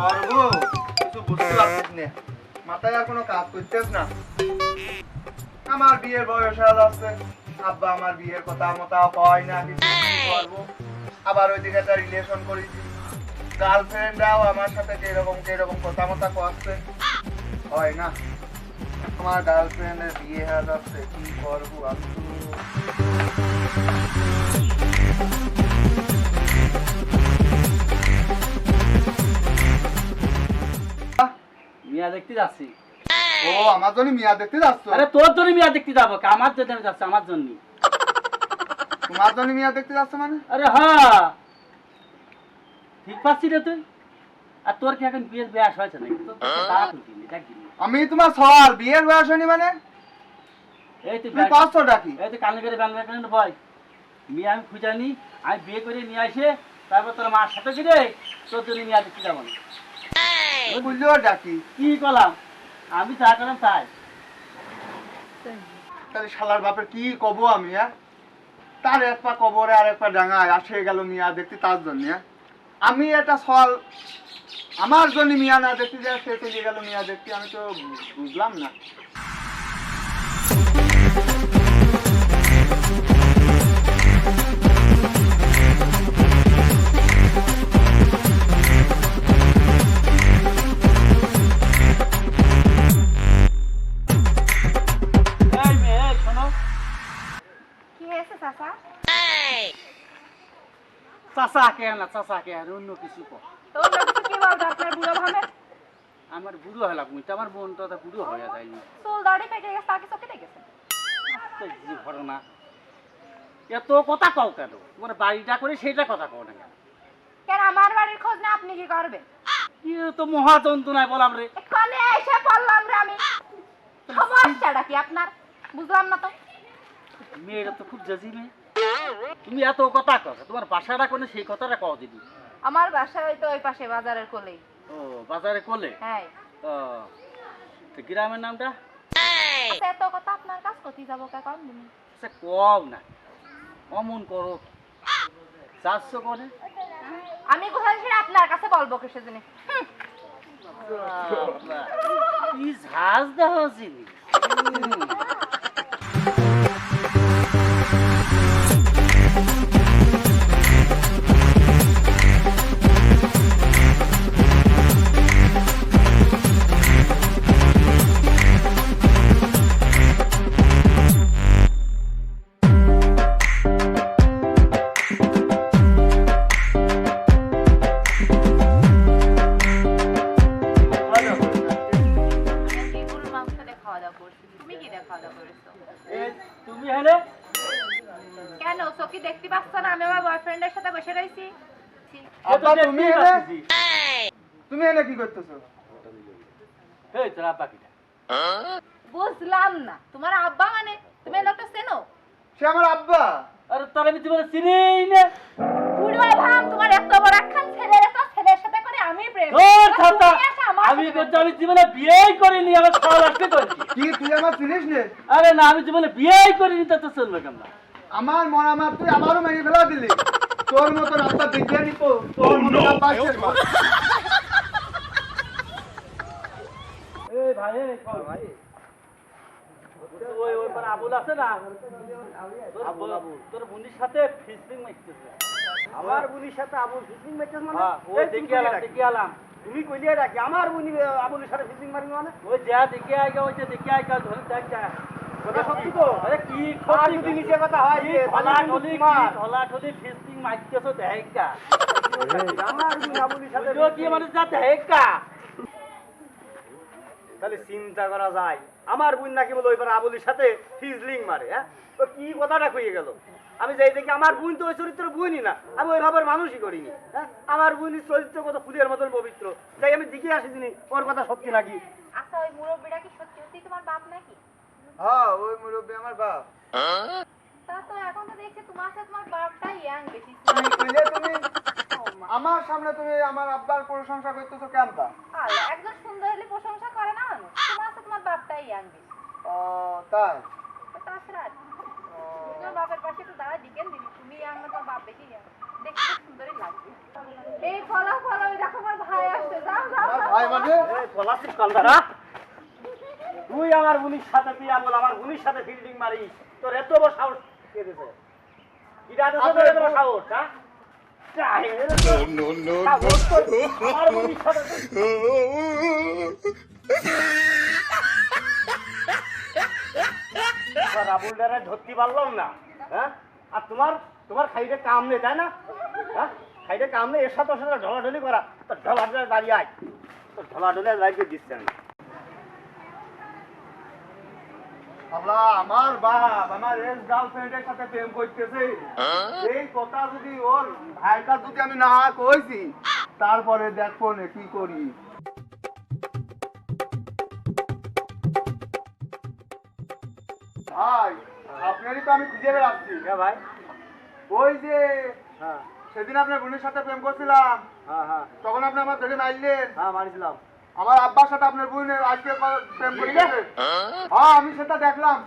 করবো কিছু বুঝতে পারছিস না, মাথায় আর কোনো কাজ করছিস না। আমার বিয়ের বয়স হয়ে যাচ্ছে, আব্বা আমার বিয়ের কথা মতো কয় না, কিছু কি করবো। আবার ওইদিকে একটা রিলেশন করেছি, গার্লফ্রেন্ডরাও আমার সাথে কিরকম কথা মতো করছে, হয় না। তোমার গার্লফ্রেন্ডের বিয়ে হয়ে যাচ্ছে, কি করবো আমি তো। মিয়া দেখতে যাচ্ছি। ও আমার জন্য মিয়া দেখতে যাচ্ছ? আরে তোর জন্য মিয়া দেখতে যাবো, আমার জন্য যাচ্ছে, আমার জন্য। তোমার জন্য মিয়া দেখতে যাচ্ছ মানে? আরে হ্যাঁ, ঠিক পাচ্ছি রে তুই। আর তোর কি এখন বিয়ের বয়স হয়েছে নাকি? তোর তো দাঁত উঠিনি, দেখিনি। আমি তোমার সওয়াল বিয়ের বয়স হয়নি মানে? এই তুই তুমি পাঁচশো ডাকি? এই তুই কানে করে ব্যান ব্যান ভয়। মিয়া আমি খুঁজানি, আমি বিয়ে করে নিয়ে আসে তারপর তোর মার সাথে গিয়ে তোর জন্য মিয়া দেখতে যাবো না। বুঝলেও ডাকি? কি করলাম আমি, যা করলাম তাই। তাহলে শালার বাপের কি কব আমি? তার এক পা কবরে আর এক পা ডাঙায় আসে গেল মিয়া দেখতে তার জন্য। আমি একটা সওয়াল আমার জন্য মিয়া না দেখতে যায়, সে চলে গেল মিয়া দেখতে, আমি তো বুঝলাম না। এই মেয়ে শোনো। কি হয়েছে চাচা? চাচা কে না, চাচা কে আর অন্য কিছু কর। তো অন্য কিছু কি বলতো আপনার বুড়ো ভাবে? আমার বুড়ো হলাম, মুইতে আমার বোন তো বুড়ো হয়ে যায়নি। চুল দাড়ি পেকে গেছে, তাকে চোখে দেখেছে। কি ঘটনা, এত কথা কও কেন? তোমার বাড়িটা করে সেইটা কথা কও না কেন? কেন আমার বাড়ির খোঁজ না আপনি কি করবেন? কি তো মহা যন্ত্রণায় বললাম রে। এখানে এসে পড়লাম রে আমি। সমস্যাটা কি আপনার? বুঝলাম না তো। মেয়েটা তো খুব জাজি মেয়ে, তুমি এত কথা কও, তোমার বাসাটা কোনে সেই কথাটা কও দিদি। আমার বাসা ওই তো ওই পাশে বাজারের কোলেই। ও বাজারে কোলে? হ্যাঁ। ও তো গ্রামের নামটা? আচ্ছা এত কথা আপনার কাছ কোথায় যাবো কেন তুমি? সে কও না, অমন করো যাচ্ছ কোনে? আমি কোথায় সেটা আপনার কাছে বলবো কিসের জন্য? কি ঝাঁজ দেওয়া জিনিস। আমি গরুর মাংস দিয়ে খাওয়া দাওয়া করছি। তুমি কি দিয়ে খাওয়া দাওয়া করেছো? তুমি হেলে কেন চোখে দেখতে পাচ্ছ না আমি আমার বয়ফ্রেন্ডের সাথে বসে রয়েছি? আব্বা তুমি এনে তুমি এনে কি করতেছো? এই তোর আব্বা কিটা? বুঝলাম না, তোমার আব্বা মানে তুমি এই লোকটা চেনো? সে আমার আব্বা। আরে তোর আমি তোমার চিনিই না। বুড়ো ভাব, তোমার এত বড় একখান ছেলে তো ছেলের সাথে করে আমি প্রেম। ওর ছাতা আমি করতে, আমি জীবনে বিয়েই করিনি, আমার সব আজকে করেছি। কি তুই আমার চিনিস নে? আরে না, আমি জীবনে বিয়েই করিনি, তা তো চলবে কেমন? আমার মরা মার তুই আমারও মেরে ফেলা দিলি। তোর মতো রাস্তা দেখিয়ে নিত, তোর মতো পাশের ঘর। এই ভাই, এই কল ভাই। ওই ওই পারে আবুল আছে না? তোর বোনের সাথে ফিসিং মারতেছে। আমার বুনির সাথে আবুল ফিশিং মারতেছ মানে? হ্যাঁ, ওই দেখি আলাম, দেখি আলাম। তুমি কইলিয়া রাখি আমার বুনি আবুলের সাথে ফিশিং মারবি মানে? ওই যা দেখি আইগা, ওই যে দেখি আইগা, ধরে দেখ যা। কথা সত্যি তো? আরে কি আর সত্যি? যদি নিচে কথা হয় যে ঢলাঢলি তোমার ঢলাঢলি ফিসিং মারতেছো দেখা। আমার বুনি আবুলের সাথে ওইও কি মানে যা দেখা। তাহলে চিন্তা করা যায় আমার বোন নাকি বলে ওইবার আবুলের সাথে ফিজলিং মারে। হ্যাঁ, তো কি কথাটা কইয়ে গেল? আমি যাই দেখি আমার বোন তো ওই চরিত্রের বোনই না, আমি ওই ভাবের মানুষই করিনি। হ্যাঁ, আমার বোনের চরিত্র কত ফুলের মতন পবিত্র, তাই আমি দিকে আসি যিনি ওর কথা সত্যি নাকি। আচ্ছা ওই মুরব্বিটা কি সত্যি সত্যি তোমার বাপ নাকি? হ্যাঁ ওই মুরব্বী আমার বাপ। তা তো এখন তো দেখছি তোমার সাথে তোমার বাপটাই ইয়াং বেশি। তুমি কইলে তুমি আমার সামনে তুমি আমার আব্বার প্রশংসা করতেছো কেনটা? আল্লাহ, একজন সুন্দর হলে প্রশংসা করে না মানুষ? তোমার সাথে তোমার বাপটাই ইয়াং বেশি। ও তাই? তো তাছাড়া আর কি? তোমার বাপের পাশে তো দাঁড়া দিকেন দিদি, তুমি ইয়াং না তোমার বাপ বেশি ইয়াং। দেখতে খুব সুন্দরই লাগছে। এই ফলো ফলো, দেখো আমার ভাই আসছে, যাও যাও। ভাই মানে পলাশিস কলদারা তুই আমার বুনির সাথে তুই বল আমার বুনির সাথে ফিল্ডিং মারিস তোর এত বড় সাহস কে দিছে কিরা দিছে তোর এত বড় সাহস হ্যাঁ আমার বুনির সাথে রাবুল দ্বারা ধরতে পারলাম না হ্যাঁ আর তোমার তোমার খাইতে কাম নেই তাই না হ্যাঁ খাইতে কাম নেই এর সাথে ঢলাঢলি করা তো ঢলাঢলে দাঁড়িয়ে আয় তো ঢলাঢলে লাইফে দিচ্ছে আমি আল্লাহ আমার বাপ আমার এক্স গার্লফ্রেন্ডের সাথে প্রেম করতেছে এই কথা যদি ওর ভাইটা যদি আমি না কইছি তারপরে দেখবো না কি করি ভাই আপনারই তো আমি খুঁজে বেড়াচ্ছি হ্যাঁ ভাই ওই যে হ্যাঁ সেদিন আপনার বোনের সাথে প্রেম করছিলাম হ্যাঁ হ্যাঁ তখন আপনি আমার ধরে মারলেন হ্যাঁ মারিছিলাম আমার আব্বার সাথে আপনার বোনের আজকে প্রেম করেছে হ্যাঁ আমি সেটা দেখলাম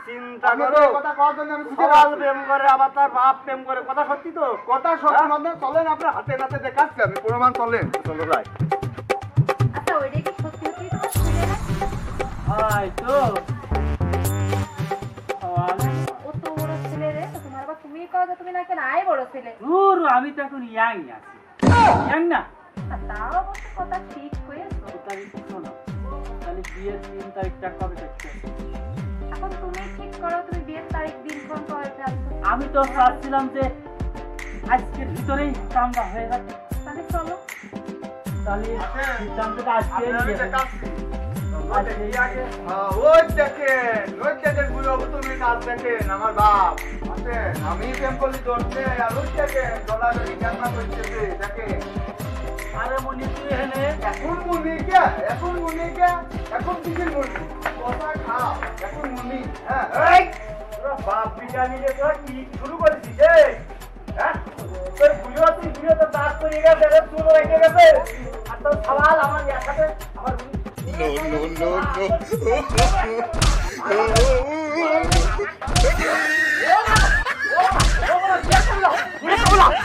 চিন্তা আপনার করো এই কথা কওয়ার জন্য আমি খুঁজে সবাই বেড়াচ্ছি। প্রেম করে আবার তার বাপ প্রেম করে কথা সত্যি তো কথা সত্যি মানে চলেন আপনার হাতে নাতে দেখাচ্ছি আমি প্রমাণ চলেন চলো ভাই আচ্ছা ওইটা কি সত্যি সত্যি তোমার ছেলে না হয় তো ও তো বড় ছেলে রে তো তোমার আবার তুমি কও যে তুমি নাকি নাই বড় ছেলে দূর আমি তো এখন ইয়াং আছি ইয়াং না আর তাও অবশ্য কথা ঠিক হয়েছে তাহলে শোনো তাহলে বিয়ের 3 তারিখটা কবে দেখতে এখন তুমি ঠিক করো তুমি বিয়ের তারিখ দিনক্ষণ কবে ফেলছো আমি তো চাচ্ছিলাম যে আজকের ভিতরেই কামটা হয়ে যাবে তাহলে চলো তাহলে সিদ্ধান্তটা আজকে আমি দেখাচ্ছি ওই দেখেন গুলো তুমি কাজ দেখেন আমার বাপ আছেন আমি প্রেম করলি ধরছে আর ওই দেখেন ডলারি কেমন করতেছে দেখেন আরে মনি তুই এখানে এখন মুনি এখন কিসের মুনি কথা খাও এখন মুনি হ্যাঁ এই তোরা বাপ বিজানি যে তোরা কি শুরু করেছিস এই হ্যাঁ তোর বুঝো তুই বুঝো তো দাঁত করে গেছে রে চুল রেখে গেছে আর তোর সওয়াল আমার একসাথে আমার no, no.